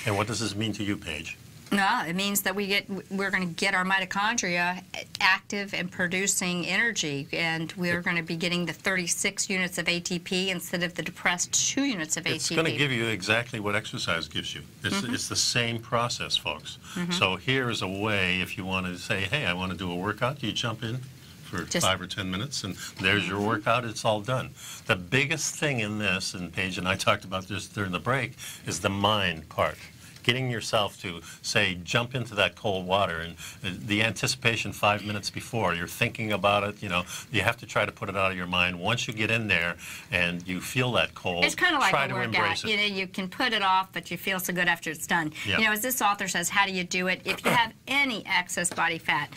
And what does this mean to you, Paige? No, it means that we're going to get our mitochondria active and producing energy, and we're going to be getting the 36 units of ATP instead of the depressed 2 units of ATP. It's going to give you exactly what exercise gives you. It's the same process, folks. So here is a way, if you want to say, hey, I want to do a workout, you jump in for 5 or 10 minutes, and there's your workout. It's all done. The biggest thing in this, and Paige and I talked about this during the break, is the mind part. Getting yourself to, say, jump into that cold water, and the anticipation 5 minutes before, you're thinking about it, you know, you have to try to put it out of your mind. Once you get in there and you feel that cold, it's kind of like try a to workout. embrace it. You know, you can put it off, but you feel so good after it's done. Yep. You know, as this author says, how do you do it? If you have any excess body fat,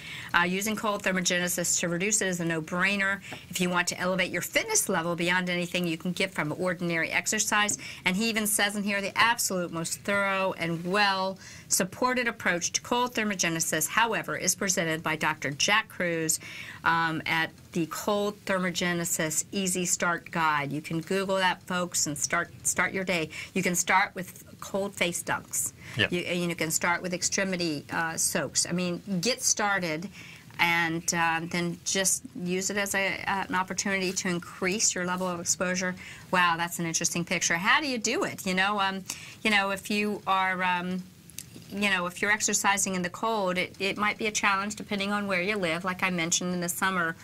using cold thermogenesis to reduce it is a no-brainer. If you want to elevate your fitness level beyond anything you can get from ordinary exercise, and he even says in here, the absolute most thorough and well-supported approach to cold thermogenesis, however, is presented by Dr. Jack Cruz at the Cold Thermogenesis Easy Start Guide. You can Google that, folks, and start your day. You can start with cold face dunks. Yep. You can start with extremity soaks. I mean, get started, and then just use it as an opportunity to increase your level of exposure. Wow, that's an interesting picture. How do you do it? You know, if you are, if you're exercising in the cold, it might be a challenge depending on where you live. Like I mentioned, in the summer,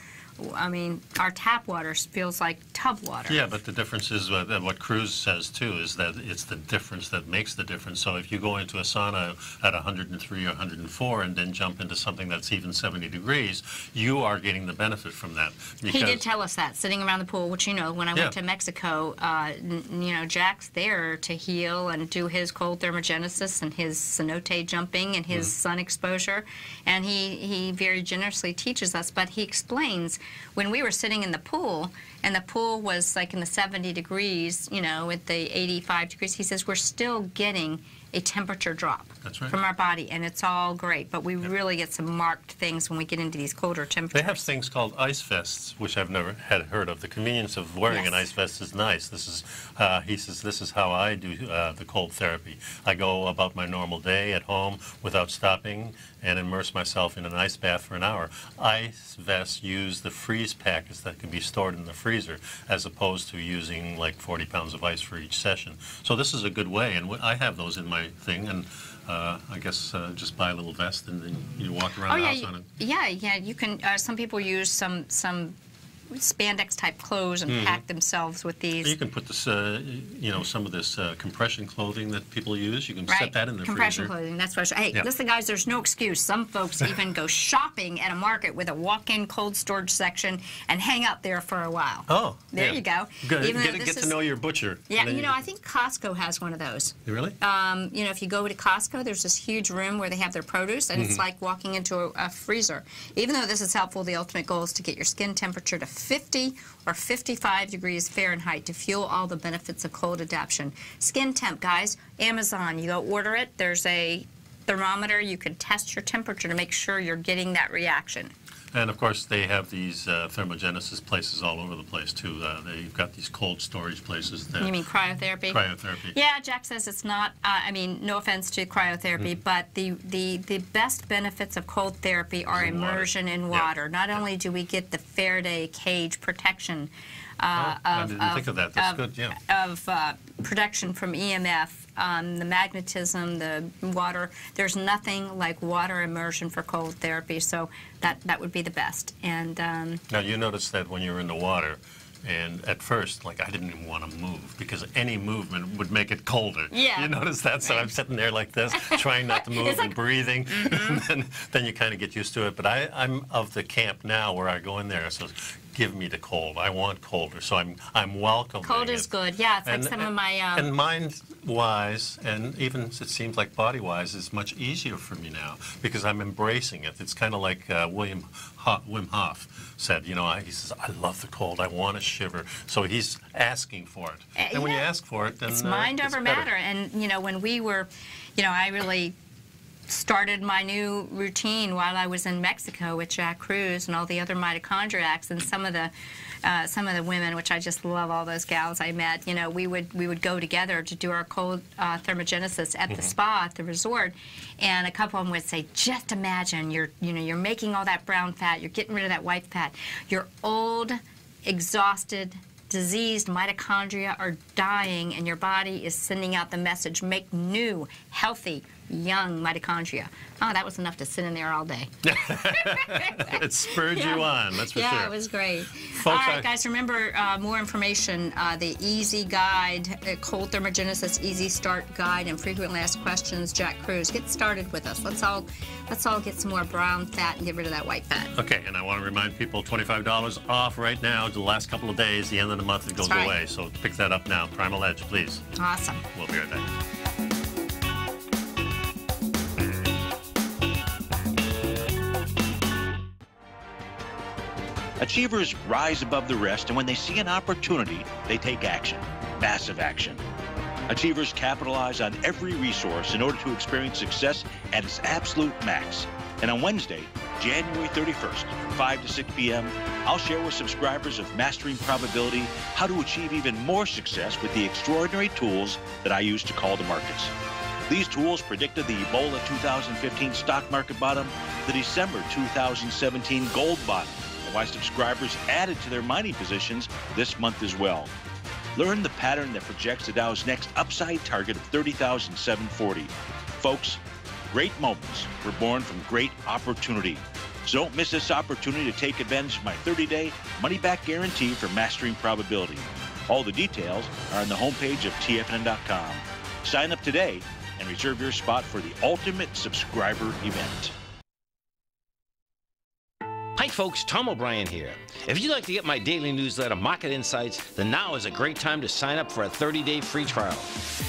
I mean, our tap water feels like tub water. Yeah, but the difference is what Cruz says, too, is that it's the difference that makes the difference. So if you go into a sauna at 103 or 104 and then jump into something that's even 70 degrees, you are getting the benefit from that. He did tell us that, sitting around the pool, which, you know, when I went to Mexico, you know, Jack's there to heal and do his cold thermogenesis and his cenote jumping and his sun exposure. And he very generously teaches us, but he explains when we were sitting in the pool, and the pool was like in the 70 degrees, you know, with the 85 degrees, he says we're still getting a temperature drop from our body, and it's all great, but we really get some marked things when we get into these colder temperatures. They have things called ice vests, which I've never had heard of. The convenience of wearing an ice vest is nice. This is, he says, this is how I do the cold therapy. I go about my normal day at home without stopping and immerse myself in an ice bath for an hour. Ice vests use the freeze packets that can be stored in the freezer, as opposed to using like 40 pounds of ice for each session. So this is a good way, and I have those in my thing, and I guess just buy a little vest and then you walk around the house on it. Yeah, you can. Some people use some spandex type clothes and pack themselves with these. You can put this, you know, some of this compression clothing that people use. You can set that in the compression freezer. Clothing. That's what. Hey, listen, guys. There's no excuse. Some folks even go shopping at a market with a walk-in cold storage section and hang out there for a while. Oh, there you go. Good. Get to know your butcher. Yeah, you know, I think Costco has one of those. Really? You know, if you go to Costco, there's this huge room where they have their produce, and it's like walking into a freezer. Even though this is helpful, the ultimate goal is to get your skin temperature to 50 or 55 degrees Fahrenheit to fuel all the benefits of cold adaptation. Skin temp, guys, Amazon, you go order it. There's a thermometer. You can test your temperature to make sure you're getting that reaction. And, of course, they have these thermogenesis places all over the place, too. They've got these cold storage places. You mean cryotherapy? Cryotherapy. Yeah, Jack says it's not, I mean, no offense to cryotherapy, but the best benefits of cold therapy are immersion in water. Not only do we get the Faraday cage protection I didn't think of that. That's good, of protection from EMF, the magnetism, the water. There's nothing like water immersion for cold therapy, so that would be the best. And now you notice that when you're in the water, and at first, like, I didn't even want to move because any movement would make it colder. Yeah. You notice that? So I'm sitting there like this, trying not to move and breathing. And then you kind of get used to it. But I'm of the camp now where I go in there, so give me the cold. I want colder. So I'm welcoming cold is good. Yeah, it's like some of my... And mind-wise, and even it seems like body-wise, is much easier for me now because I'm embracing it. It's kind of like Wim Hof said, you know, he says, I love the cold. I want to shiver. So he's asking for it. And when you ask for it, then it's mind over better. matter. And, you know, when we were, you know, I really started my new routine while I was in Mexico with Jack Cruz and all the other mitochondriacs, and some of the women, which I just love, all those gals I met. You know, we would go together to do our cold thermogenesis at the spa at the resort, and a couple of them would say, "Just imagine you're making all that brown fat, you're getting rid of that white fat, your old, exhausted, diseased mitochondria are dying, and your body is sending out the message: make new, healthy, young mitochondria." Oh, that was enough to sit in there all day. It spurred you on, that's for sure. Yeah, it was great. Folks, all right, guys, remember more information, the Easy Guide, Cold Thermogenesis Easy Start Guide, and Frequently Asked Questions, Jack Cruz. Get started with us. Let's all get some more brown fat and get rid of that white fat. Okay, and I want to remind people, $25 off right now the last couple of days, the end of the month it goes away. So pick that up now. Primal Edge, please. Awesome. We'll be right back. Achievers rise above the rest, and when they see an opportunity, they take action. Massive action. Achievers capitalize on every resource in order to experience success at its absolute max. And on Wednesday, January 31st, from 5 to 6 p.m., I'll share with subscribers of Mastering Probability how to achieve even more success with the extraordinary tools that I use to call the markets. These tools predicted the Ebola 2015 stock market bottom, the December 2017 gold bottom, why subscribers added to their mining positions this month as well. Learn the pattern that projects the Dow's next upside target of 30,740. Folks, great moments were born from great opportunity. So don't miss this opportunity to take advantage of my 30-day money-back guarantee for Mastering Probability. All the details are on the homepage of TFNN.com. Sign up today and reserve your spot for the ultimate subscriber event. Hi folks, Tom O'Brien here. If you'd like to get my daily newsletter, Market Insights, then now is a great time to sign up for a 30-day free trial.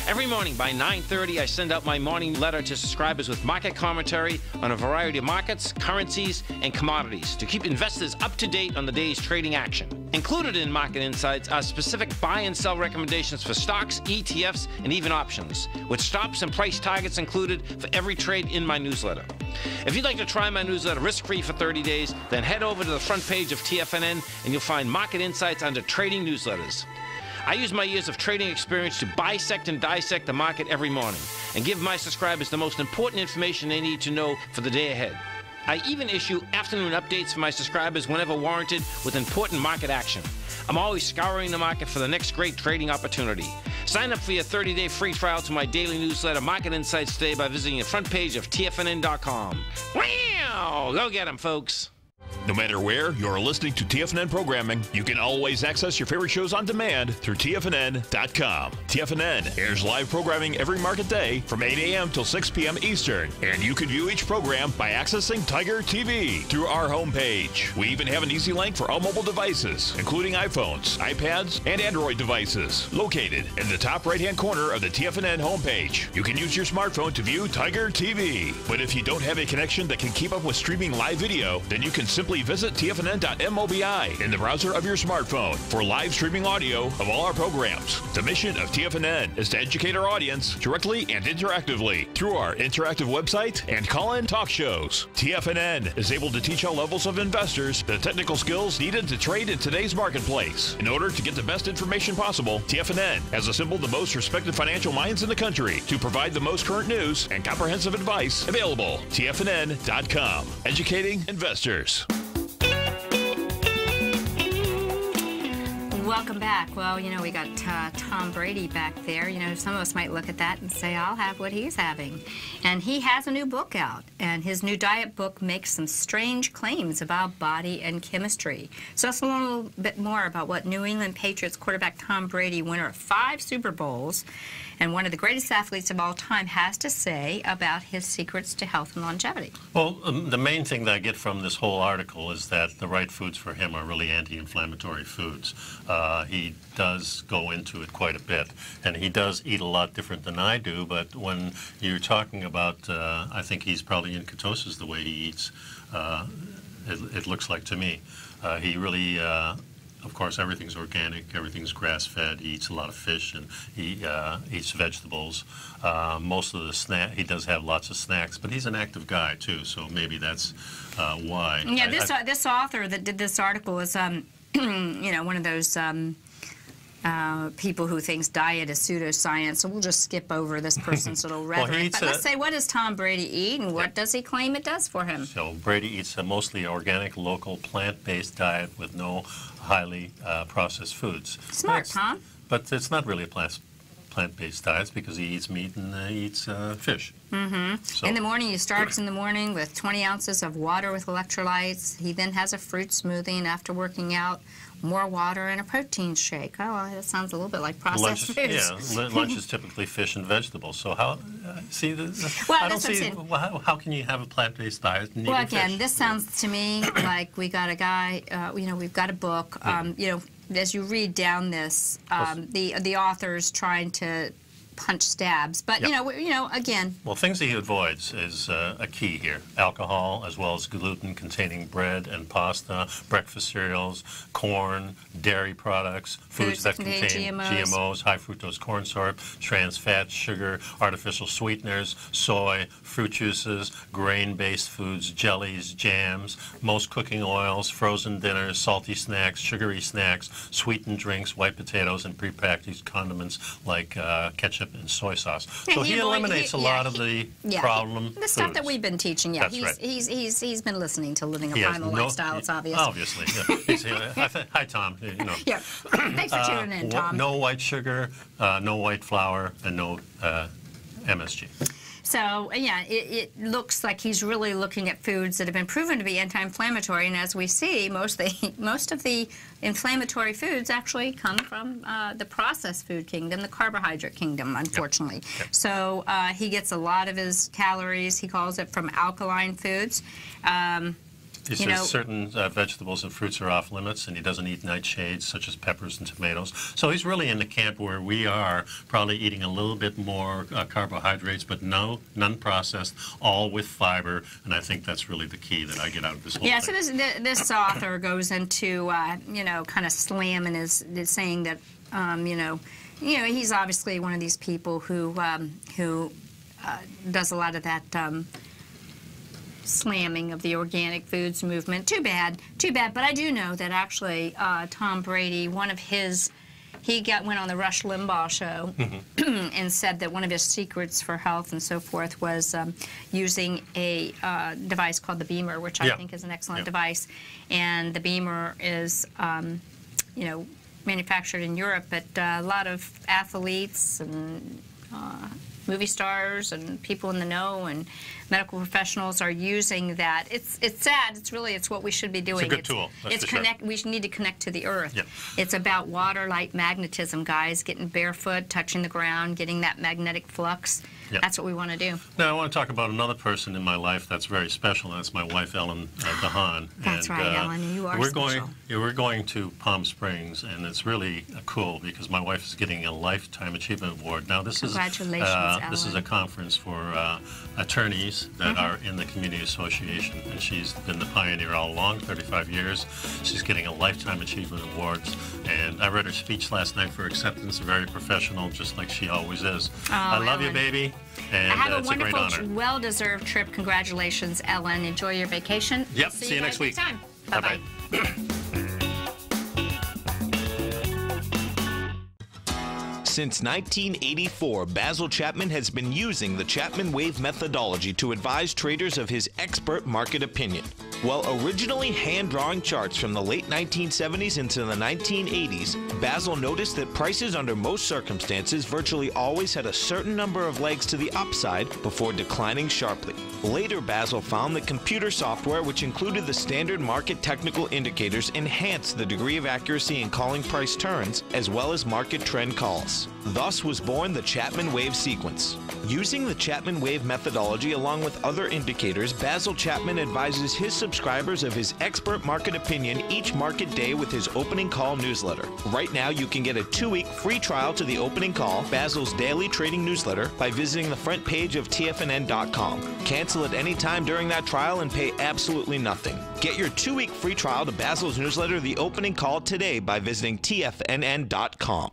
Every morning by 9:30, I send out my morning letter to subscribers with market commentary on a variety of markets, currencies, and commodities to keep investors up to date on the day's trading action. Included in Market Insights are specific buy and sell recommendations for stocks, ETFs, and even options, with stops and price targets included for every trade in my newsletter. If you'd like to try my newsletter risk-free for 30 days, then head over to the front page of TFNN and you'll find Market Insights under Trading Newsletters. I use my years of trading experience to bisect and dissect the market every morning and give my subscribers the most important information they need to know for the day ahead. I even issue afternoon updates for my subscribers whenever warranted with important market action. I'm always scouring the market for the next great trading opportunity. Sign up for your 30-day free trial to my daily newsletter, Market Insights, today by visiting the front page of TFNN.com. Wow! Go get 'em, folks. No matter where you're listening to TFNN programming, you can always access your favorite shows on demand through TFNN.com. TFNN airs live programming every market day from 8 a.m. till 6 p.m. Eastern, and you can view each program by accessing Tiger TV through our homepage. We even have an easy link for all mobile devices, including iPhones, iPads, and Android devices, located in the top right-hand corner of the TFNN homepage. You can use your smartphone to view Tiger TV. But if you don't have a connection that can keep up with streaming live video, then you can simply visit TFNN.mobi in the browser of your smartphone for live streaming audio of all our programs. The mission of TFNN is to educate our audience directly and interactively through our interactive website and call-in talk shows. TFNN is able to teach all levels of investors the technical skills needed to trade in today's marketplace. In order to get the best information possible, TFNN has assembled the most respected financial minds in the country to provide the most current news and comprehensive advice available. TFNN.com, educating investors. Welcome back. Well, you know, we got Tom Brady back there. You know, some of us might look at that and say, I'll have what he's having. And he has a new book out, and his new diet book makes some strange claims about body and chemistry. So let's learn a little bit more about what New England Patriots quarterback Tom Brady, winner of 5 Super Bowls, and one of the greatest athletes of all time, has to say about his secrets to health and longevity. Well, the main thing that I get from this whole article is that the right foods for him are really anti-inflammatory foods. He does go into it quite a bit, and he does eat a lot different than I do, but when you're talking about, I think he's probably in ketosis the way he eats, it looks like to me. He really of course, everything's organic, everything's grass-fed. He eats a lot of fish, and he eats vegetables. Most of the he does have lots of snacks, but he's an active guy too, so maybe that's why. Yeah, this author that did this article is, you know, one of those people who thinks diet is pseudoscience, so we'll just skip over this person's little rhetoric. But let's say, what does Tom Brady eat, and what does he claim it does for him? So Brady eats a mostly organic, local, plant-based diet with no highly processed foods. Smart, Tom. But it's not really a plant-based diet because he eats meat and he eats fish. So, in the morning, he starts in the morning with 20 ounces of water with electrolytes. He then has a fruit smoothie, and after working out, more water and a protein shake. Oh, well, that sounds a little bit like processed foods. Yeah, lunch is typically fish and vegetables. So how, see, well, I don't see, how can you have a plant-based diet and well, eat again, fish? this sounds to me like we got a guy, you know, we've got a book. You know, as you read down this, the author's trying to punch stabs, but you know, again. Well, things he avoids is a key here: alcohol, as well as gluten-containing bread and pasta, breakfast cereals, corn, dairy products, foods that contain GMOs, high fructose corn syrup, trans fat, sugar, artificial sweeteners, soy, fruit juices, grain-based foods, jellies, jams, most cooking oils, frozen dinners, salty snacks, sugary snacks, sweetened drinks, white potatoes, and prepackaged condiments like ketchup and soy sauce. Yeah, so he eliminates a lot of the problem the stuff that we've been teaching. Yeah, That's right. he's been listening to Living a Primal Lifestyle. It's obvious. Obviously, yeah. Hi, Tom. You know. Yeah. Thanks for tuning in, Tom. No white sugar, no white flour, and no MSG. So, yeah, it looks like he's really looking at foods that have been proven to be anti-inflammatory, and as we see, most of the inflammatory foods actually come from the processed food kingdom, the carbohydrate kingdom, unfortunately. Yep. So he gets a lot of his calories, he calls it, from alkaline foods. He says certain vegetables and fruits are off limits, and he doesn't eat nightshades such as peppers and tomatoes. So he's really in the camp where we are, probably eating a little bit more carbohydrates, but none processed, all with fiber. And I think that's really the key that I get out of this whole thing. So this author goes into you know, kind of slamming is saying that you know he's obviously one of these people who does a lot of that. Slamming of the organic foods movement. Too bad. But I do know that actually Tom Brady, went on the Rush Limbaugh show and said that one of his secrets for health and so forth was using a device called the Beamer, which I think is an excellent device. And the Beamer is, you know, manufactured in Europe, but a lot of athletes and movie stars and people in the know and medical professionals are using that. It's sad. It's what we should be doing. It's a good tool. That's for sure. We need to connect to the earth. Yep. It's about water like magnetism, guys. Getting barefoot, touching the ground, getting that magnetic flux. Yep. That's what we want to do. Now I want to talk about another person in my life that's very special, and that's my wife, Ellen de Haan. That's right, Ellen. You are special. We're going to Palm Springs, and it's really cool because my wife is getting a Lifetime Achievement Award. Now this Congratulations, Ellen. This is a conference for attorneys that are in the community association, and she's been the pioneer all along, 35 years. She's getting a Lifetime Achievement Awards, and I read her speech last night for acceptance, very professional, just like she always is. I love you, baby. And have it's a great honor. well-deserved trip. Congratulations, Ellen. Enjoy your vacation. Yep. See you next week. Next time. Bye-bye. Since 1984, Basil Chapman has been using the Chapman Wave methodology to advise traders of his expert market opinion. While originally hand-drawing charts from the late 1970s into the 1980s, Basil noticed that prices under most circumstances virtually always had a certain number of legs to the upside before declining sharply. Later, Basil found that computer software, which included the standard market technical indicators, enhanced the degree of accuracy in calling price turns, as well as market trend calls. Thus was born the Chapman Wave sequence. Using the Chapman Wave methodology along with other indicators, Basil Chapman advises his subscribers of his expert market opinion each market day with his opening call newsletter. Right now, you can get a 2-week free trial to the opening call, Basil's daily trading newsletter, by visiting the front page of TFNN.com. Cancel at any time during that trial and pay absolutely nothing. Get your 2-week free trial to Basil's newsletter, The Opening Call, today by visiting TFNN.com.